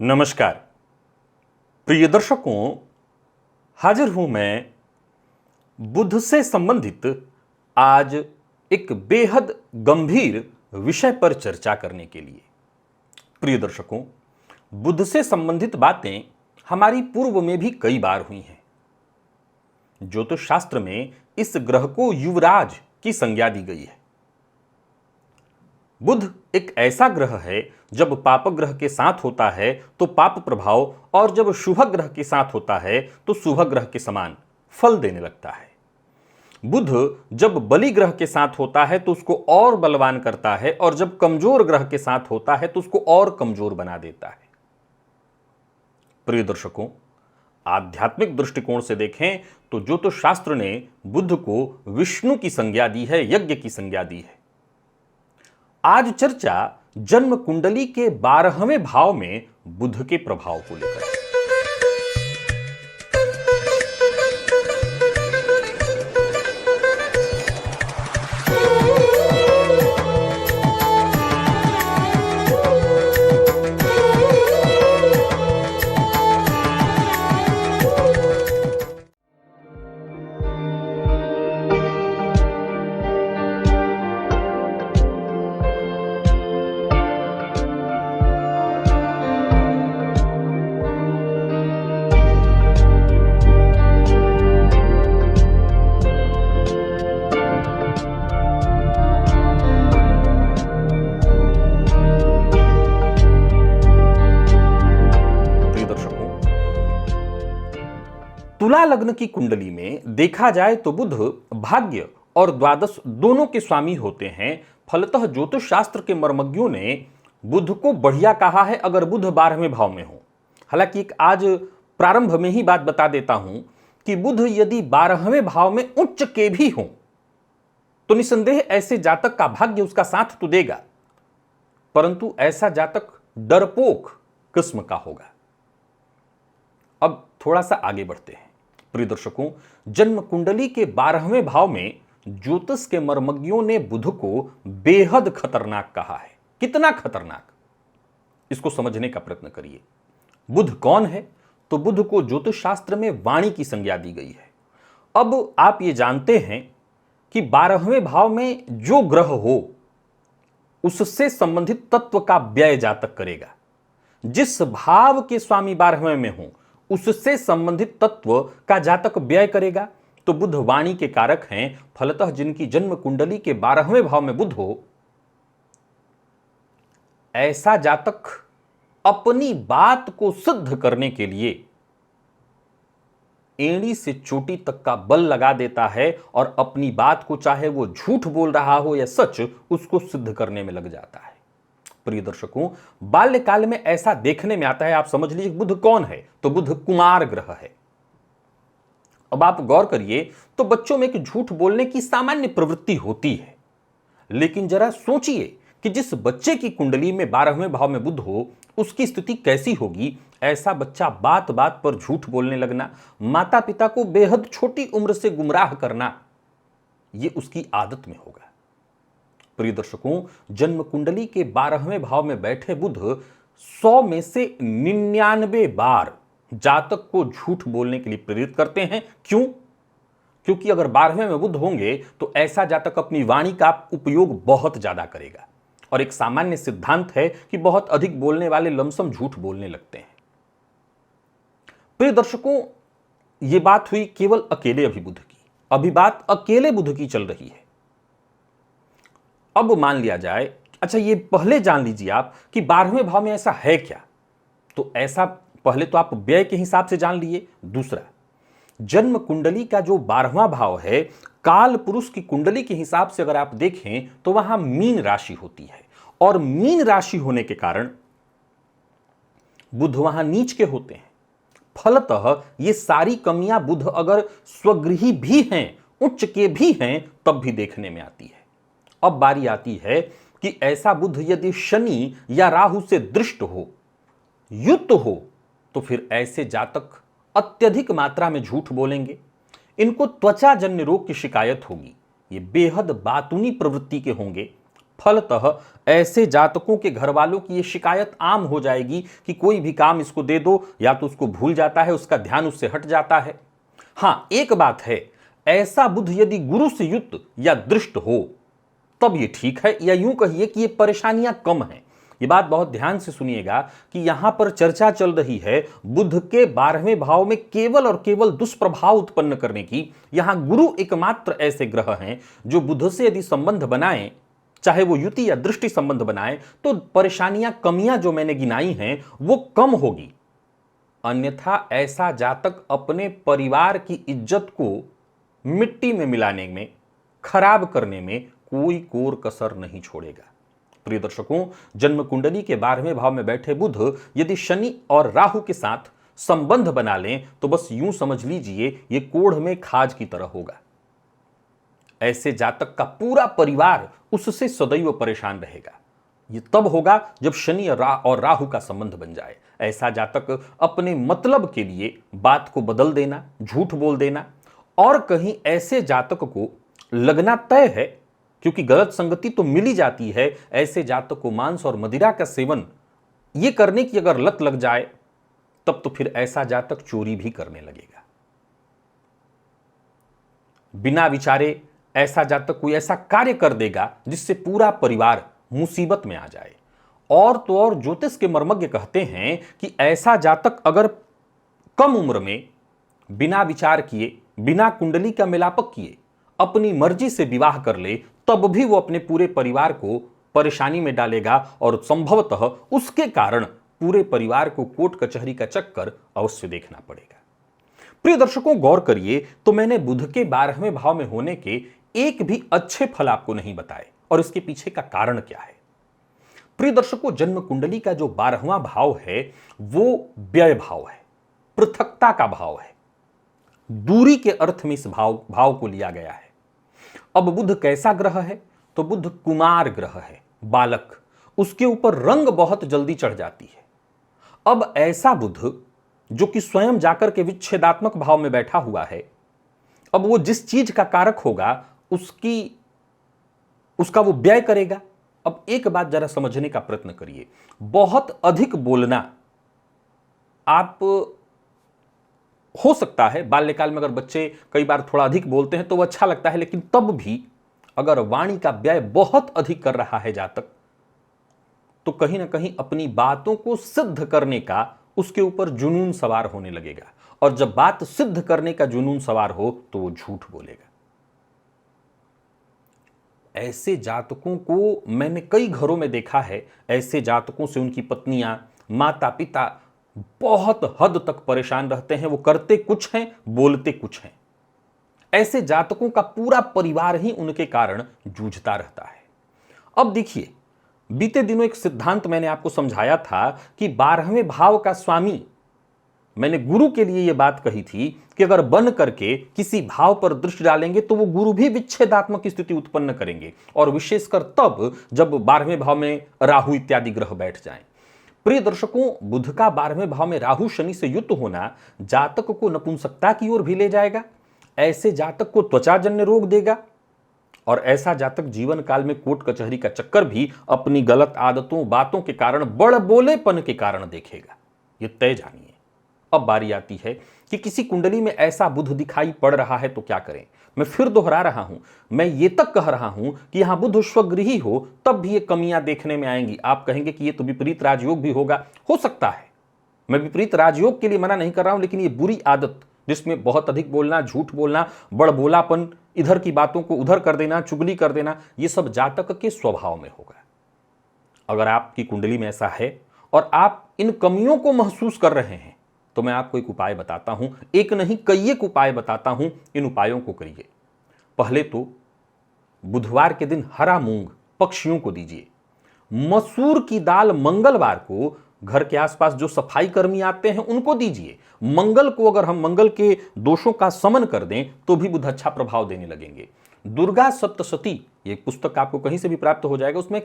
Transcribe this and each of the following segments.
नमस्कार प्रिय दर्शकों, हाजिर हूं मैं बुध से संबंधित आज एक बेहद गंभीर विषय पर चर्चा करने के लिए। प्रिय दर्शकों, बुध से संबंधित बातें हमारी पूर्व में भी कई बार हुई हैं। ज्योतिष शास्त्र में इस ग्रह को युवराज की संज्ञा दी गई है। बुध एक ऐसा ग्रह है, जब पाप ग्रह के साथ होता है तो पाप प्रभाव, और जब शुभ ग्रह के साथ होता है तो शुभ ग्रह के समान फल देने लगता है। बुध जब बलि ग्रह के साथ होता है तो उसको और बलवान करता है, और जब कमजोर ग्रह के साथ होता है तो उसको और कमजोर बना देता है। प्रिय दर्शकों, आध्यात्मिक दृष्टिकोण से देखें तो ज्योतिष शास्त्र ने बुध को विष्णु की संज्ञा दी है, यज्ञ की संज्ञा दी है। आज चर्चा जन्म कुंडली के 12वें भाव में बुध के प्रभाव को लेकर है। तुला लग्न की कुंडली में देखा जाए तो बुध भाग्य और द्वादश दोनों के स्वामी होते हैं। फलतः ज्योतिष शास्त्र के मर्मज्ञों ने बुध को बढ़िया कहा है अगर बुध 12वें भाव में हो। हालांकि एक आज प्रारंभ में ही बात बता देता हूं कि बुध यदि 12वें भाव में उच्च के भी हो तो निसंदेह ऐसे जातक का भाग्य उसका साथ तो देगा, परंतु ऐसा जातक डरपोक किस्म का होगा। अब थोड़ा सा आगे बढ़ते हैं। प्रिय दर्शकों, जन्म कुंडली के 12वें भाव में ज्योतिष के मर्मज्ञों ने बुध को बेहद खतरनाक कहा है। कितना खतरनाक, इसको समझने का प्रयत्न करिए। बुध कौन है? तो बुध को ज्योतिष शास्त्र में वाणी की संज्ञा दी गई है। अब आप ये जानते हैं कि 12वें भाव में जो ग्रह हो उससे संबंधित तत्व का व्यय जातक करेगा। जिस भाव के स्वामी 12वें में हो उससे संबंधित तत्व का जातक व्यय करेगा। तो बुध वाणी के कारक हैं। फलतः जिनकी जन्म कुंडली के 12वें भाव में बुध हो, ऐसा जातक अपनी बात को सिद्ध करने के लिए एड़ी से चोटी तक का बल लगा देता है, और अपनी बात को चाहे वो झूठ बोल रहा हो या सच, उसको सिद्ध करने में लग जाता है। प्रिय दर्शकों, बाल्यकाल में ऐसा देखने में आता है। आप समझ लीजिए बुध कौन है? तो बुध कुमार ग्रह है। अब आप गौर करिए तो बच्चों में एक झूठ बोलने की सामान्य प्रवृत्ति होती है, लेकिन जरा सोचिए कि जिस बच्चे की कुंडली में 12वें भाव में बुध हो उसकी स्थिति कैसी होगी। ऐसा बच्चा बात बात पर झूठ बोलने लगना, माता पिता को बेहद छोटी उम्र से गुमराह करना, यह उसकी आदत में होगा। प्रिय दर्शकों, जन्म कुंडली के 12वें भाव में बैठे बुध 100 में से 99 बार जातक को झूठ बोलने के लिए प्रेरित करते हैं। क्यों? क्योंकि अगर 12वें में बुध होंगे तो ऐसा जातक अपनी वाणी का उपयोग बहुत ज्यादा करेगा, और एक सामान्य सिद्धांत है कि बहुत अधिक बोलने वाले लमसम झूठ बोलने लगते हैं। प्रिय दर्शकों, यह बात हुई केवल अकेले अभी बुध की। अभी बात अकेले बुध की चल रही है। अब मान लिया जाए, अच्छा ये पहले जान लीजिए आप कि 12वें भाव में ऐसा है क्या। तो ऐसा पहले तो आप व्यय के हिसाब से जान लिए। दूसरा, जन्म कुंडली का जो 12वां भाव है, काल पुरुष की कुंडली के हिसाब से अगर आप देखें तो वहां मीन राशि होती है, और मीन राशि होने के कारण बुध वहां नीच के होते हैं। फलतः ये सारी कमियां बुध अगर स्वगृही भी हैं, उच्च के भी हैं, तब भी देखने में आती है। अब बारी आती है कि ऐसा बुध यदि शनि या राहु से दृष्ट हो, युक्त हो, तो फिर ऐसे जातक अत्यधिक मात्रा में झूठ बोलेंगे। इनको त्वचा जन्य रोग की शिकायत होगी। ये बेहद बातूनी प्रवृत्ति के होंगे। फलतः ऐसे जातकों के घर वालों की यह शिकायत आम हो जाएगी कि कोई भी काम इसको दे दो या तो उसको भूल जाता है, उसका ध्यान उससे हट जाता है। हां, एक बात है, ऐसा बुध यदि गुरु से युक्त या दृष्ट हो तब ये ठीक है, या यूं कहिए कि ये परेशानियां कम हैं। ये बात बहुत ध्यान से सुनिएगा कि यहां पर चर्चा चल रही है बुध के 12वें भाव में केवल और केवल दुष्प्रभाव उत्पन्न करने की। यहां गुरु एकमात्र ऐसे ग्रह हैं जो बुध से यदि संबंध बनाएं, चाहे वो युति या दृष्टि संबंध बनाएं, तो परेशानियां, कमियां जो मैंने गिनाई हैं वो कम होगी। अन्यथा ऐसा जातक अपने परिवार की इज्जत को मिट्टी में मिलाने में, खराब करने में कोई कोर कसर नहीं छोड़ेगा। प्रिय दर्शकों, जन्म कुंडली के 12वें भाव में बैठे बुध यदि शनि और राहु के साथ संबंध बना लें तो बस यूं समझ लीजिए ये कोढ़ में खाज की तरह होगा। ऐसे जातक का पूरा परिवार उससे सदैव परेशान रहेगा। ये तब होगा जब शनि और राहु का संबंध बन जाए। ऐसा जातक अपने मतलब के लिए बात को बदल देना, झूठ बोल देना, और कहीं ऐसे जातक को लगना तय है, क्योंकि गलत संगति तो मिली जाती है, ऐसे जातक को मांस और मदिरा का सेवन ये करने की अगर लत लग जाए तब तो फिर ऐसा जातक चोरी भी करने लगेगा। बिना विचारे ऐसा जातक कोई ऐसा कार्य कर देगा जिससे पूरा परिवार मुसीबत में आ जाए। और तो और ज्योतिष के मर्मज्ञ कहते हैं कि ऐसा जातक अगर कम उम्र में बिना विचार किए, बिना कुंडली का मिलापक किए अपनी मर्जी से विवाह कर ले, तब भी वो अपने पूरे परिवार को परेशानी में डालेगा और संभवतः उसके कारण पूरे परिवार को कोर्ट कचहरी का चक्कर अवश्य देखना पड़ेगा। प्रिय दर्शकों, गौर करिए तो मैंने बुध के 12वें भाव में होने के एक भी अच्छे फल आपको नहीं बताए, और इसके पीछे का कारण क्या है। प्रिय दर्शकों, जन्म कुंडली का जो 12वां भाव है वो व्यय भाव है, पृथकता का भाव है, दूरी के अर्थ में इस भाव को लिया गया है। अब बुध कैसा ग्रह है? तो बुध कुमार ग्रह है, बालक, उसके ऊपर रंग बहुत जल्दी चढ़ जाती है। अब ऐसा बुध जो कि स्वयं जाकर के विच्छेदात्मक भाव में बैठा हुआ है, अब वो जिस चीज का कारक होगा उसका वो व्यय करेगा। अब एक बात जरा समझने का प्रयत्न करिए, बहुत अधिक बोलना आप हो सकता है बाल्यकाल में अगर बच्चे कई बार थोड़ा अधिक बोलते हैं तो वो अच्छा लगता है, लेकिन तब भी अगर वाणी का व्यय बहुत अधिक कर रहा है जातक, तो कहीं ना कहीं अपनी बातों को सिद्ध करने का उसके ऊपर जुनून सवार होने लगेगा, और जब बात सिद्ध करने का जुनून सवार हो तो वो झूठ बोलेगा। ऐसे जातकों को मैंने कई घरों में देखा है, ऐसे जातकों से उनकी पत्नियां, माता पिता बहुत हद तक परेशान रहते हैं। वो करते कुछ हैं, बोलते कुछ हैं। ऐसे जातकों का पूरा परिवार ही उनके कारण जूझता रहता है। अब देखिए, बीते दिनों एक सिद्धांत मैंने आपको समझाया था कि 12वें भाव का स्वामी, मैंने गुरु के लिए यह बात कही थी कि अगर बन करके किसी भाव पर दृष्टि डालेंगे तो वो गुरु भी विच्छेदात्मक स्थिति उत्पन्न करेंगे, और विशेषकर तब जब 12वें भाव में राहु इत्यादि ग्रह बैठ जाएं। प्रिय दर्शकों, बुध का 12वें भाव में राहु शनि से युक्त होना जातक को नपुंसकता की ओर भी ले जाएगा, ऐसे जातक को त्वचाजन्य रोग देगा, और ऐसा जातक जीवन काल में कोर्ट कचहरी का चक्कर भी अपनी गलत आदतों, बातों के कारण, बड़बोलेपन के कारण देखेगा। यह तय जानिए। अब बारी आती है कि किसी कुंडली में ऐसा बुध दिखाई पड़ रहा है तो क्या करें। मैं फिर दोहरा रहा हूं, मैं ये तक कह रहा हूं कि यहां बुध स्वगृही हो तब भी ये कमियां देखने में आएंगी। आप कहेंगे कि ये तो विपरीत राजयोग भी होगा, हो सकता है। मैं विपरीत राजयोग के लिए मना नहीं कर रहा हूं, लेकिन ये बुरी आदत जिसमें बहुत अधिक बोलना, झूठ बोलना, बड़बोलापन, इधर की बातों को उधर कर देना, चुगली कर देना, ये सब जातक के स्वभाव में होगा। अगर आपकी कुंडली में ऐसा है और आप इन कमियों को महसूस कर रहे हैं तो मैं आपको एक उपाय बताता हूं, एक नहीं कई एक उपाय बताता हूं। इन उपायों को करिए। पहले तो बुधवार के दिन हरा मूंग पक्षियों को दीजिए। मसूर की दाल मंगलवार को घर के आसपास जो सफाई कर्मी आते हैं उनको दीजिए। मंगल को अगर हम मंगल के दोषों का समन कर दें तो भी बुध अच्छा प्रभाव देने लगेंगे। दुर्गा सप्तशती, ये पुस्तक आपको कहीं से भी प्राप्त हो जाएगा, उसमें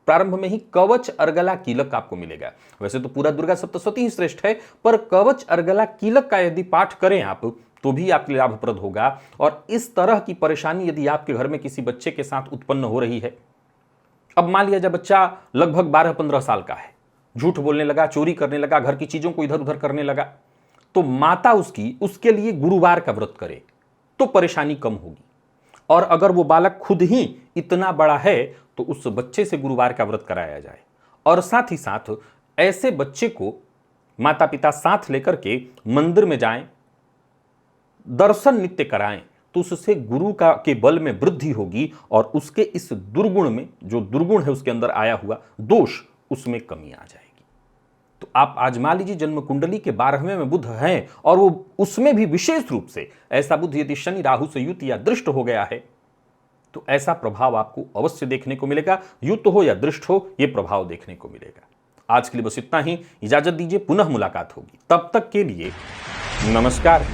प्रारंभ में ही कवच अर्गला कीलक आपको मिलेगा। वैसे तो पूरा दुर्गा सप्तशती ही श्रेष्ठ है, पर कवच अर्गला कीलक का यदि पाठ करें आप तो भी आपके लिए लाभप्रद होगा। और इस तरह की परेशानी यदि आपके घर में किसी बच्चे के साथ उत्पन्न हो रही है, अब मान लिया जब बच्चा लगभग 12-15 साल का है, झूठ बोलने लगा, चोरी करने लगा, घर की चीजों को इधर उधर करने लगा, तो माता उसके लिए गुरुवार का व्रत करे तो परेशानी कम होगी। और अगर वो बालक खुद ही इतना बड़ा है तो उस बच्चे से गुरुवार का व्रत कराया जाए। और साथ ही साथ ऐसे बच्चे को माता पिता साथ लेकर के मंदिर में जाएं, दर्शन नित्य कराएं, तो उससे गुरु का के बल में वृद्धि होगी और उसके इस दुर्गुण में, जो दुर्गुण है उसके अंदर आया हुआ दोष, उसमें कमी आ जाएगी। तो आप आजमा लीजिए, जन्म कुंडली के 12वें में बुध हैं और वो उसमें भी विशेष रूप से ऐसा बुध यदि शनि राहु से युत या दृष्ट हो गया है तो ऐसा प्रभाव आपको अवश्य देखने को मिलेगा। युत हो या दृष्ट हो, यह प्रभाव देखने को मिलेगा। आज के लिए बस इतना ही, इजाजत दीजिए, पुनः मुलाकात होगी। तब तक के लिए नमस्कार।